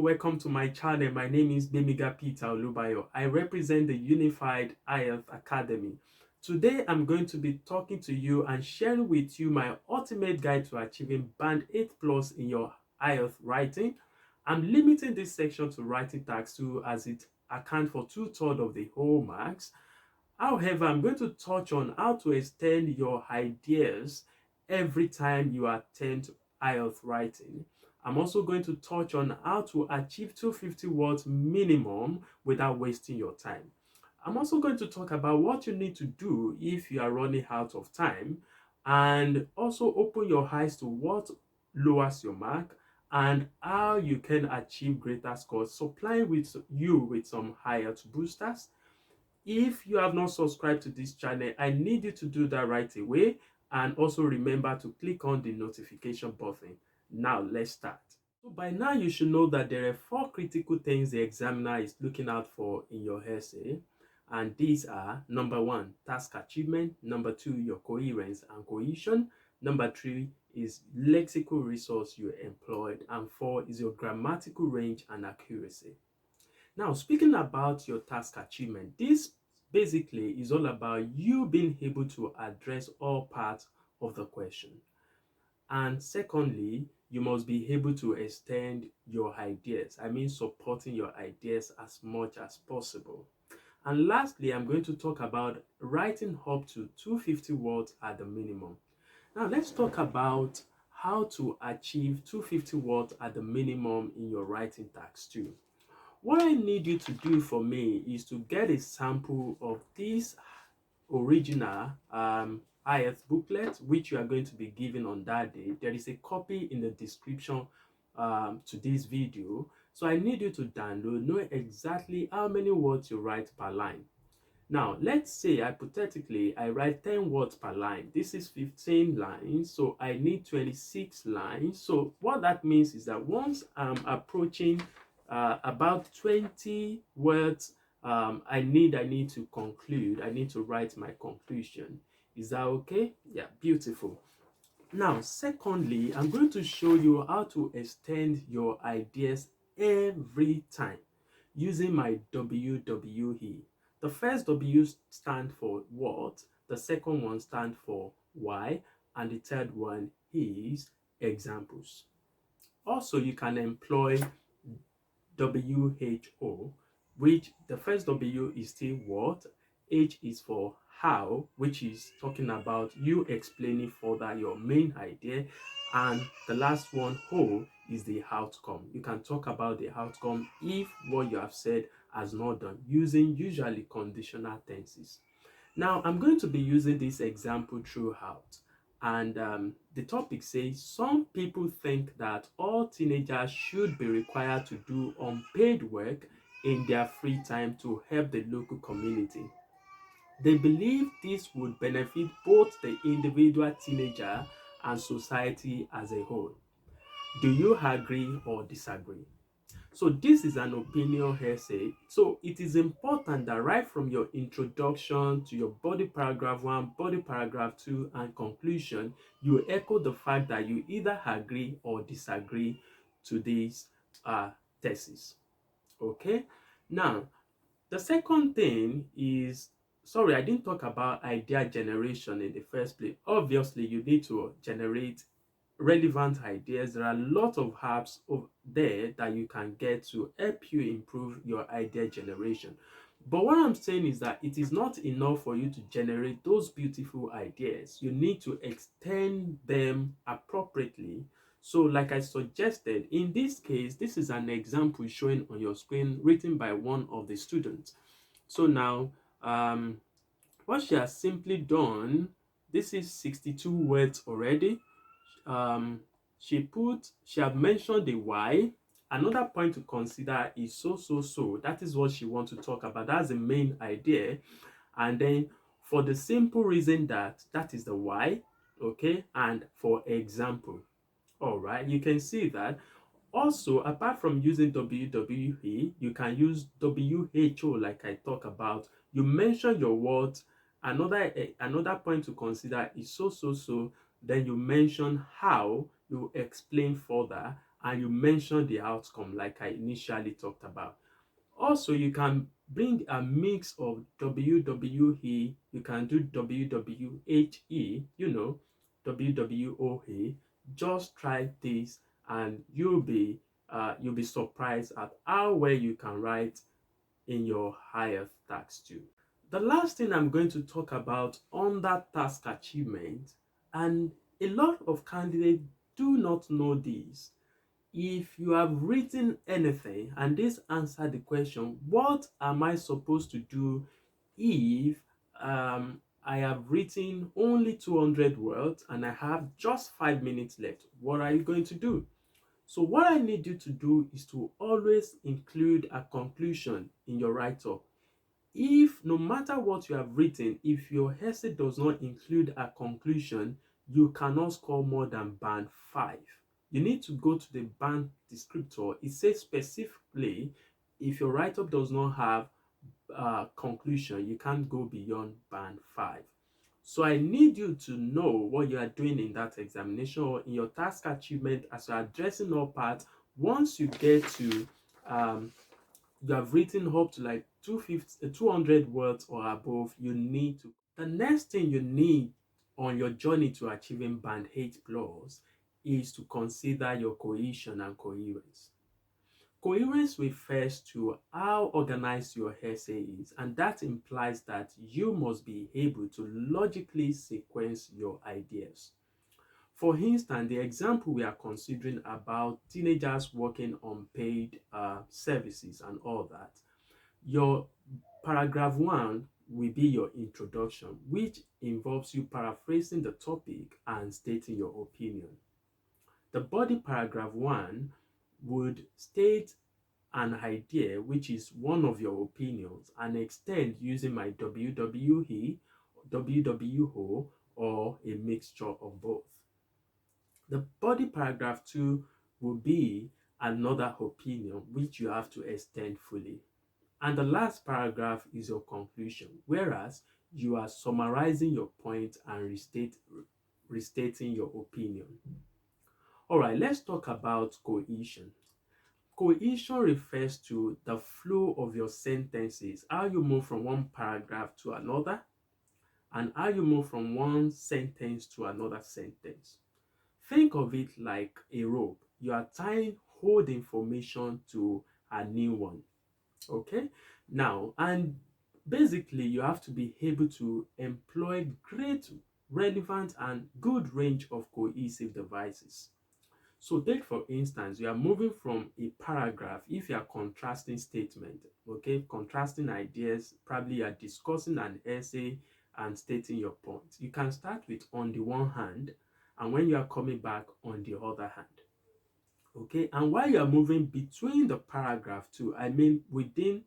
welcome to my channel. My name is Bemiga Peter Olubayo. I represent the Unified IELTS Academy. Today, I'm going to be talking to you and sharing with you my ultimate guide to achieving Band 8 Plus in your IELTS writing. I'm limiting this section to writing task 2 as it accounts for 2/3 of the whole marks. However, I'm going to touch on how to extend your ideas every time you attempt IELTS writing. I'm also going to touch on how to achieve 250 words minimum without wasting your time. I'm also going to talk about what you need to do if you are running out of time, and also open your eyes to what lowers your mark and how you can achieve greater scores, supplying with some IELTS boosters. If you have not subscribed to this channel, I need you to do that right away, and also remember to click on the notification button. Now let's start. So by now you should know that there are 4 critical things the examiner is looking out for in your essay, and these are: number 1, task achievement; number 2, your coherence and cohesion; number 3 is lexical resource you employed; and 4 is your grammatical range and accuracy. Now, speaking about your task achievement, this basically is all about you being able to address all parts of the question. And secondly, you must be able to extend your ideas. I mean, supporting your ideas as much as possible. And lastly, I'm going to talk about writing up to 250 words at the minimum. Now, let's talk about how to achieve 250 words at the minimum in your writing task 2. What I need you to do for me is to get a sample of this original IELTS booklet, which you are going to be given on that day. There is a copy in the description to this video. So I need you to download, know exactly how many words you write per line. Now, let's say hypothetically I write 10 words per line. This is 15 lines, so I need 26 lines. So what that means is that once I'm approaching about 20 words, I need to conclude. I need to write my conclusion. Is that okay? Yeah, beautiful. Now, secondly, I'm going to show you how to extend your ideas every time using my WWE. The first W stands for what, the second one stands for why, and the third one is examples. Also, you can employ WHO, which the first W is still what, H is for how, which is talking about you explaining further your main idea, and the last one, O, is the outcome. You can talk about the outcome if what you have said has not done, using usually conditional tenses. Now, I'm going to be using this example throughout. And the topic says, some people think that all teenagers should be required to do unpaid work in their free time to help the local community. They believe this would benefit both the individual teenager and society as a whole. Do you agree or disagree? So this is an opinion essay. So it is important that right from your introduction to your body paragraph 1, body paragraph 2, and conclusion, you echo the fact that you either agree or disagree to this thesis. Okay? Now, the second thing is, sorry, I didn't talk about idea generation in the first place. Obviously, you need to generate relevant ideas. There are a lot of apps there that you can get to help you improve your idea generation. But what I'm saying is that it is not enough for you to generate those beautiful ideas. You need to extend them appropriately. So like I suggested, in this case, this is an example showing on your screen written by one of the students. So now, what she has simply done, this is 62 words already. She have mentioned the why. Another point to consider is so. That is what she wants to talk about. That's the main idea. And then for the simple reason that is the why, okay, and for example. All right, you can see that. Also, apart from using WWE, you can use WHO like I talk about. You mention your words. Another point to consider is so. Then you mention how, you explain further, and you mention the outcome like I initially talked about. Also, you can bring a mix of WWE, you can do WWHE, WWOA. Just try this and you'll be surprised at how well you can write in your higher task too. The last thing I'm going to talk about under task achievement, and a lot of candidates do not know this. If you have written anything and this answer the question, what am I supposed to do if I have written only 200 words and I have just 5 minutes left? What are you going to do? So what I need you to do is to always include a conclusion in your write-up. If no matter what you have written, if your essay does not include a conclusion, you cannot score more than band 5. You need to go to the band descriptor. It says specifically if your write-up does not have a conclusion, you can't go beyond band 5. So I need you to know what you are doing in that examination or in your task achievement as you are addressing all parts. Once you get to you have written up to like 200 words or above, you need to. The next thing you need on your journey to achieving band 8 plus is to consider your cohesion and coherence. Coherence refers to how organized your essay is, and that implies that you must be able to logically sequence your ideas. For instance, the example we are considering about teenagers working on paid services and all that, your paragraph 1 will be your introduction, which involves you paraphrasing the topic and stating your opinion. The body paragraph 1 would state an idea, which is one of your opinions, and extend using my WWE, WWO, or a mixture of both. The body paragraph 2 will be another opinion, which you have to extend fully. And the last paragraph is your conclusion, whereas you are summarizing your point and restating your opinion. All right, let's talk about cohesion. Cohesion refers to the flow of your sentences, how you move from one paragraph to another, and how you move from one sentence to another sentence. Think of it like a rope. You are tying old information to a new one. Okay, now, and basically you have to be able to employ great, relevant, and good range of cohesive devices. So take for instance, you are moving from a paragraph. If you are contrasting statement, okay, contrasting ideas, probably you are discussing an essay and stating your point, you can start with on the one hand, and when you are coming back on the other hand. Okay, and while you are moving between the paragraph too, I mean within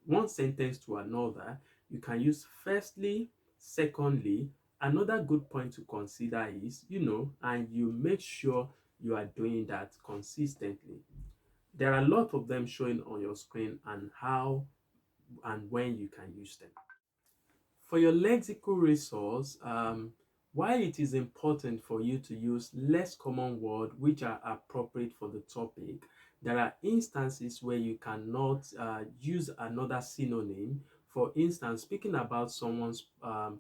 one sentence to another, you can use firstly, secondly. Another good point to consider is, and you make sure you are doing that consistently. There are a lot of them showing on your screen and how and when you can use them. For your lexical resource, while it is important for you to use less common words which are appropriate for the topic, there are instances where you cannot use another synonym. For instance, speaking about someone's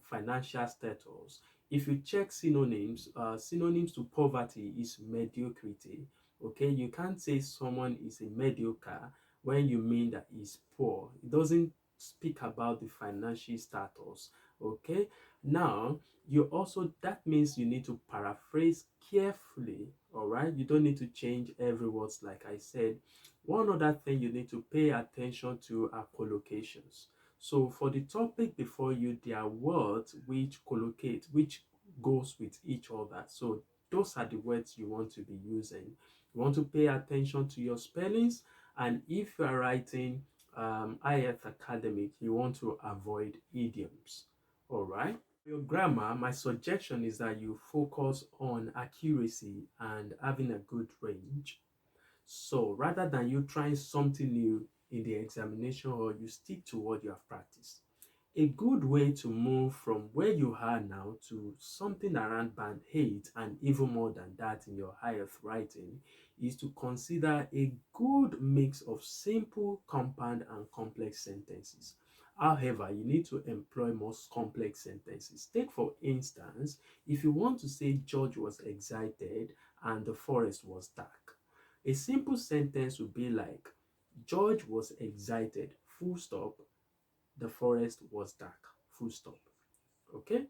financial status, if you check synonyms, synonyms to poverty is mediocrity. Okay, you can't say someone is a mediocre when you mean that he's poor. It doesn't speak about the financial status. Okay, now you also, that means you need to paraphrase carefully. All right, you don't need to change every words like I said. One other thing you need to pay attention to are collocations. So for the topic before you, there are words which collocate, which goes with each other. So those are the words you want to be using. You want to pay attention to your spellings, and if you are writing IELTS academic, you want to avoid idioms. All right. For your grammar, my suggestion is that you focus on accuracy and having a good range. So rather than you trying something new in the examination, or you stick to what you have practiced. A good way to move from where you are now to something around band 8 and even more than that in your IELTS writing is to consider a good mix of simple, compound, and complex sentences. However, you need to employ more complex sentences. Take, for instance, if you want to say George was excited and the forest was dark, a simple sentence would be like, George was excited, full stop, the forest was dark, full stop. Okay?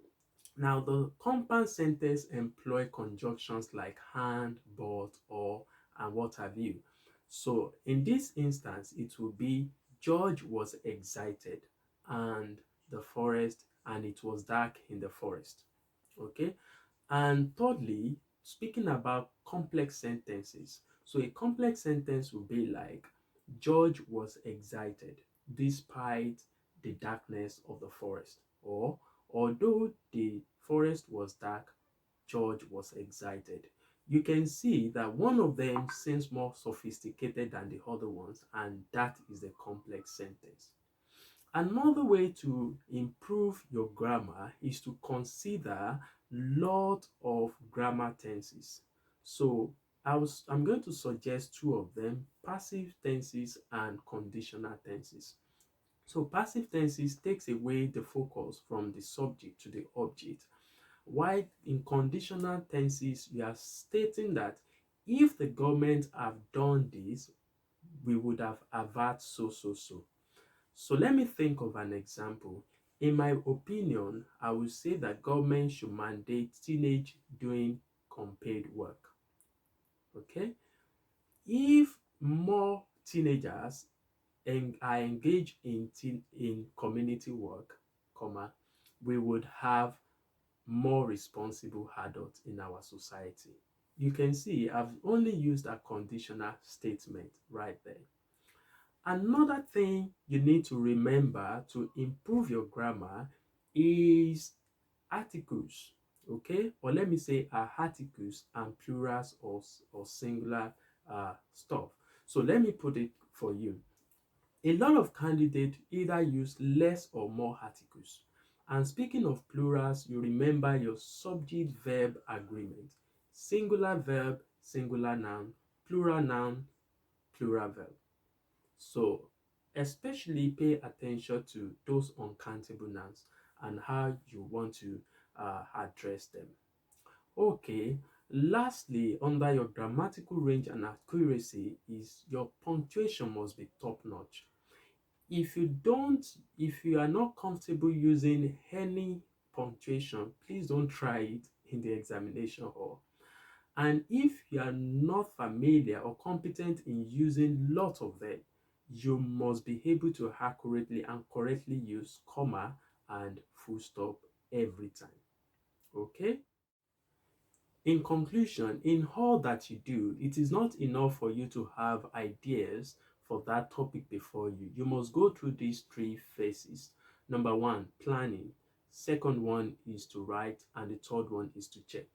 Now, the compound sentence employ conjunctions like and, but, or, and what have you. So, in this instance, it will be George was excited and the forest, and it was dark in the forest. Okay? And thirdly, speaking about complex sentences. So, a complex sentence will be like George was excited despite the darkness of the forest, or although the forest was dark, George was excited. You can see that one of them seems more sophisticated than the other ones, and that is a complex sentence. Another way to improve your grammar is to consider lot of grammar tenses. So I'm going to suggest two of them, passive tenses and conditional tenses. So passive tenses takes away the focus from the subject to the object, while in conditional tenses you are stating that if the government have done this, we would have avert so so so. So let me think of an example. In my opinion, I would say that government should mandate teenage doing unpaid work. Okay? If more teenagers are engaged in community work, comma, we would have more responsible adults in our society. You can see I've only used a conditional statement right there. Another thing you need to remember to improve your grammar is articles, okay? Or let me say articles and plurals or singular stuff. So let me put it for you. A lot of candidates either use less or more articles. And speaking of plurals, you remember your subject verb agreement. Singular verb, singular noun, plural verb. So, especially pay attention to those uncountable nouns and how you want to address them. Okay, lastly, under your grammatical range and accuracy is your punctuation must be top notch. If you don't, if you are not comfortable using any punctuation, please don't try it in the examination hall. And if you are not familiar or competent in using lots of them, you must be able to accurately and correctly use comma and full stop every time. Okay? In conclusion, in all that you do, it is not enough for you to have ideas for that topic before you. You must go through these three phases. Number one, planning. Second one is to write, and the third one is to check.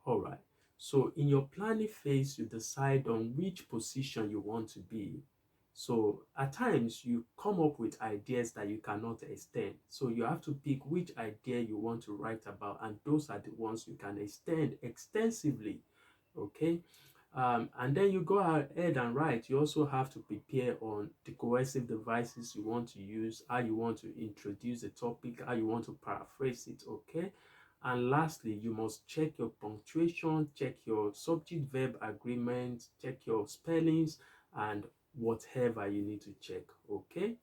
All right. So in your planning phase, you decide on which position you want to be. So at times you come up with ideas that you cannot extend. So you have to pick which idea you want to write about, and those are the ones you can extend extensively. Okay. And then you go ahead and write. You also have to prepare on the coercive devices you want to use, how you want to introduce the topic, how you want to paraphrase it. Okay. And lastly, you must check your punctuation, check your subject verb agreement, check your spellings, and whatever you need to check. Okay.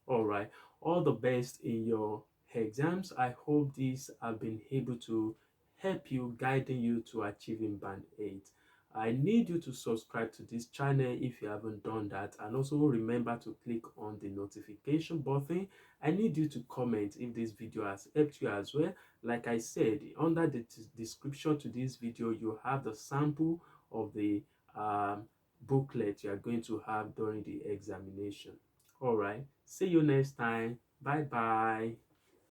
All right. All the best in your exams. I hope these have been able to help you, guiding you to achieving band 8. I need you to subscribe to this channel if you haven't done that, and also remember to click on the notification button. I need you to comment if this video has helped you as well. Like I said, under the description to this video, you have the sample of the booklet you are going to have during the examination. All right, see you next time. Bye bye.